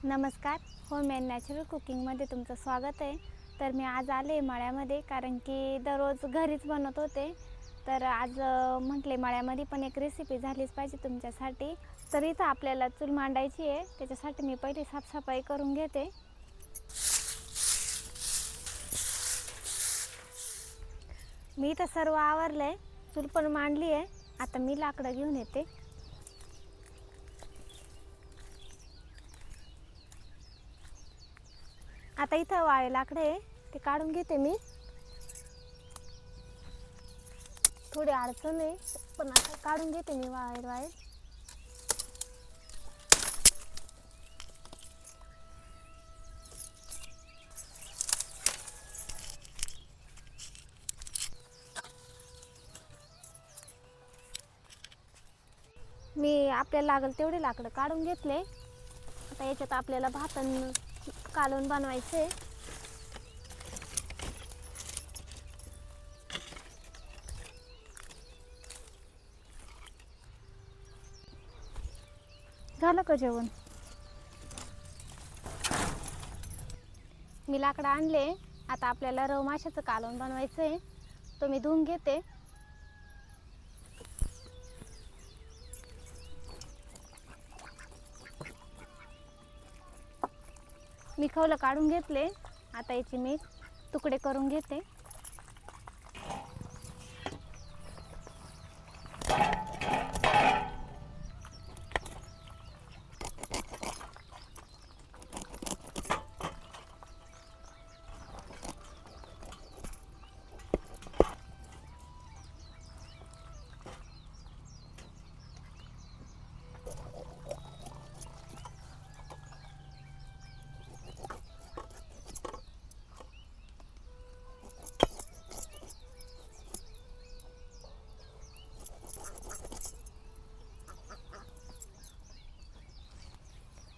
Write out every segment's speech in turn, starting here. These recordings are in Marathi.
नमस्कार, होममेड नॅचरल कुकिंगमध्ये तुमचं स्वागत आहे. तर मी आज आले मळ्यामध्ये, कारण की दररोज घरीच बनवत होते. तर आज म्हटले मळ्यामध्ये पण एक रेसिपी झालीच पाहिजे तुमच्यासाठी. तर इथं आपल्याला चूल मांडायची आहे, त्याच्यासाठी मी पहिले साफसफाई करून घेते. मी इथं सर्व आवरलं आहे, चूल पण मांडली आहे. आता मी लाकडं घेऊन येते. आता इथं वाळे लाकडं आहे, ते काढून घेते मी. थोडी अडचण आहे, पण आता काढून घेते मी वाळे. मी आपल्याला लागेल तेवढे लाकडं काढून घेतले. आता याच्यात आपल्याला भात कालवण बनवायचे. झालं का जेवण? मी लाकडं आणले. आता आपल्याला रव माशाचं कालवण बनवायचं आहे. तो मी धुवून घेते. मी खवलं काढून घेतले. आता याचे मी तुकडे करून घेते.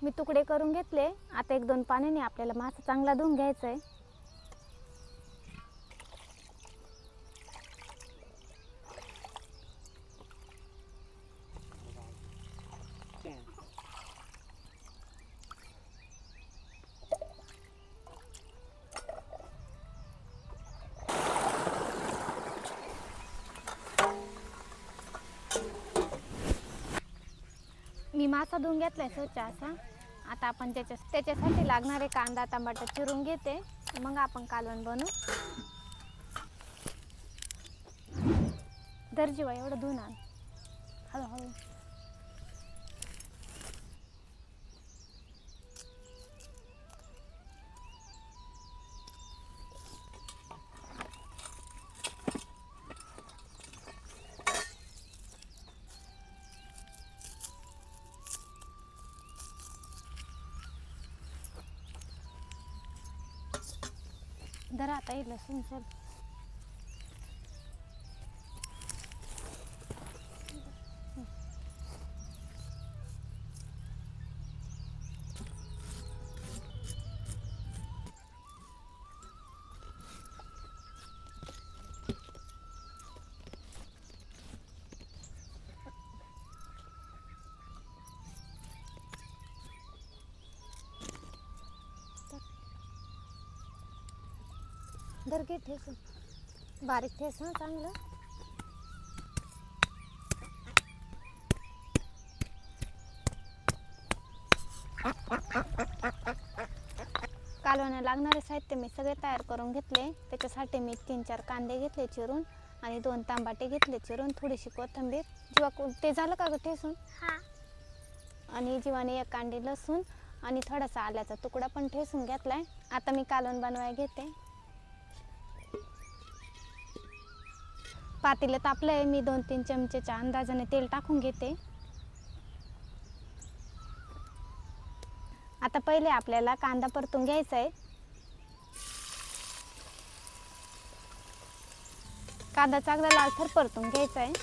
मी तुकडे करून घेतले. आता 1-2 पाण्याने आपल्याला मासा चांगला धुवून घ्यायचा आहे. मी मासा धुवून घेतलाय स्वच्छ असा. आता आपण त्याच्यासाठी लागणारे कांदा टमाटर चिरून घेते, मग आपण कालवण बनवू. दर्जीवा एवढं धुवून आण हळूहळू. धरा आता येईल लसूण चल. धर घे ठेसून, बारीक ठेस ना चांगलं. कालवणाला लागणारे साहित्य मी सगळे तयार करून घेतले. त्याच्यासाठी मी 3-4 कांदे घेतले चिरून आणि 2 टमाटे घेतले चिरून, थोडीशी कोथिंबीर. जीवा ते झालं का ग ठेसून? हां. आणि जीवाने 1 कांडी लसूण आणि थोडासा आल्याचा तुकडा पण ठेसून घेतलाय. आता मी कालवण बनवायला घेते. पातेलं तापलंय. मी 2-3 चमचेच्या अंदाजाने तेल टाकून घेते. आता पहिले आपल्याला कांदा परतून घ्यायचा आहे. कांदा चांगला लालसर परतून घ्यायचा आहे.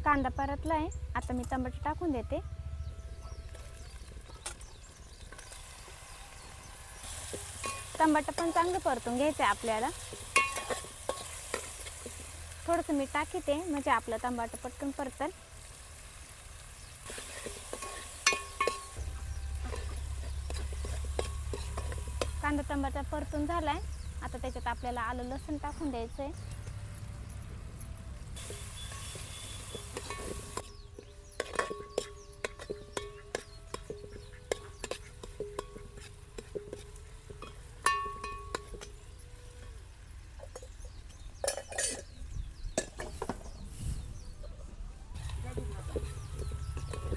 कांदा परतलाय. आता मी टमाटे टाकून देते. टमाटर पण चांगलं परतून घ्यायचं आहे आपल्याला. थोडंसं मीठ टाकीते म्हणजे आपलं टमाटर पटकन परतल. कांदा टमाटर परतून झालाय. आता त्याच्यात आपल्याला आलं लसूण टाकून द्यायचंय.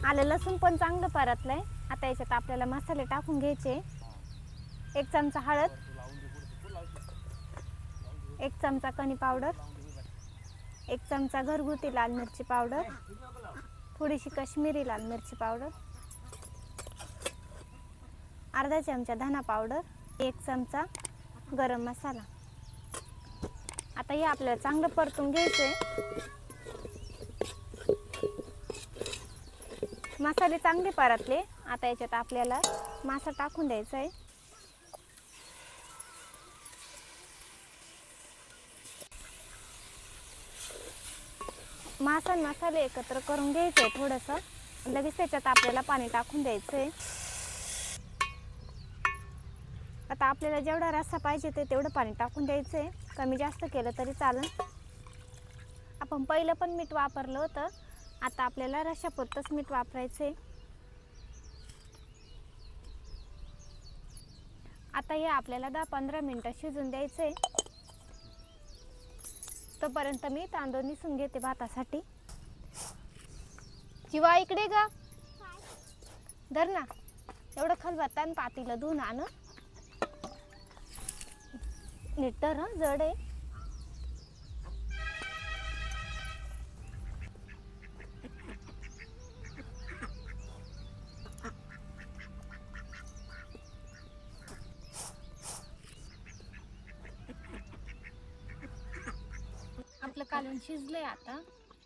आलं लसूण पण चांगलं परतलंय. आता याच्यात आपल्याला मसाले टाकून घ्यायचे. 1 चमचा हळद, 1 चमचा कणी पावडर, 1 चमचा घरगुती लाल मिरची पावडर, थोडीशी काश्मीरी लाल मिरची पावडर, अर्धा चमचा धना पावडर, 1 चमचा गरम मसाला. आता हे आपल्याला चांगलं परतून घ्यायचंय. मसाले चांगले परतले. आता याच्यात आपल्याला मासा टाकून द्यायचा आहे. मासा आणि मसाले एकत्र करून घ्यायचे आहे थोडंसं. लगेच त्याच्यात आपल्याला पाणी टाकून द्यायचं आहे. आता आपल्याला जेवढा रस्सा पाहिजे तेवढं पाणी टाकून द्यायचं आहे. कमी जास्त केलं तरी चालेल. आपण पहिलं पण मीठ वापरलं होतं. आता आपल्याला रश्शापुरतंच मीठ वापरायचं आहे. आता हे आपल्याला 10-15 मिनटं शिजून द्यायचं आहे. तोपर्यंत मी तांदूळ निसून घेते भातासाठी. जीवा इकडे गा, धर ना. एवढं खलबत्ता आणि पातीला धुवून आण. नीट धर, जड आहे. आपलं कालवण शिजलंय.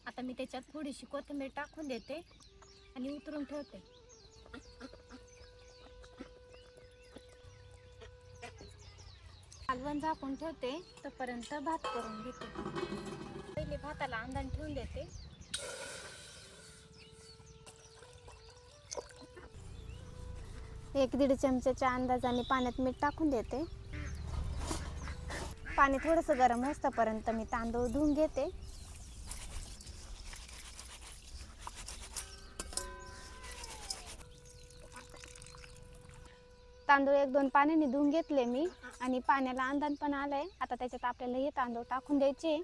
आता मी त्याच्यात थोडीशी कोथिंबीर टाकून देते आणि उतरून ठेवते. कालवण झाकून ठेवते. तोपर्यंत भात करून घेते. पहिले भाताला अंदाण ठेवून देते. एक 1.5 चमच्याच्या अंदाजाने पाण्यात मीठ टाकून देते. पाणी थोडंसं गरम होईपर्यंत मी तांदूळ धुवून घेते. तांदूळ 1-2 पाण्याने धुवून घेतले मी आणि पाण्याला अंदाज पण आलाय. आता त्याच्यात आपल्याला हे तांदूळ टाकून द्यायचे.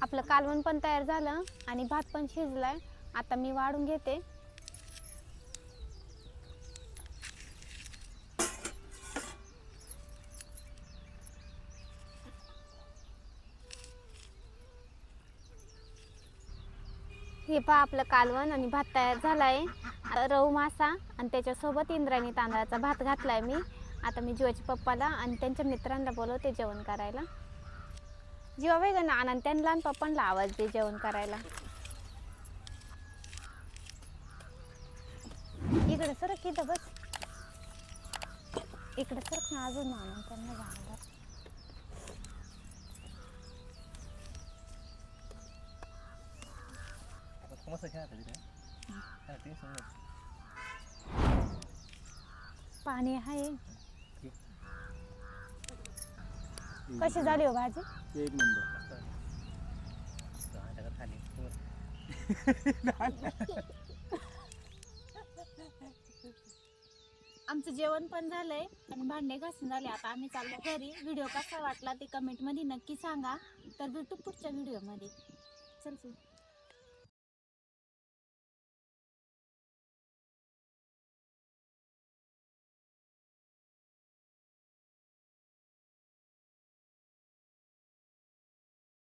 आपलं कालवण पण तयार झालं आणि भात पण शिजलाय. आता मी वाढून घेते. हे पहा, आपलं कालवण आणि भात तयार झालाय. रव मासा आणि त्याच्यासोबत इंद्रायणी तांदळाचा भात घातलाय मी. आता मी जीवाच्या पप्पाला आणि त्यांच्या मित्रांना बोलवते जेवण करायला. जीवा वेग ना आनंद त्यांना आणि पप्पांना आवाज दे जेवण करायला. इकडे सरक, इथं बस. इकडे सरक ना, अजून आनंद त्यांना जाणार. पाणी आहे. कशी झाली हो भाजी? एक नंबर. आमचं जेवण पण झालंय आणि भांडे घासून झाले. आता आम्ही चाललो घरी. व्हिडिओ कसा वाटला ते कमेंट मध्ये नक्की सांगा. तर भेटू पुढच्या व्हिडिओ मध्ये. चल.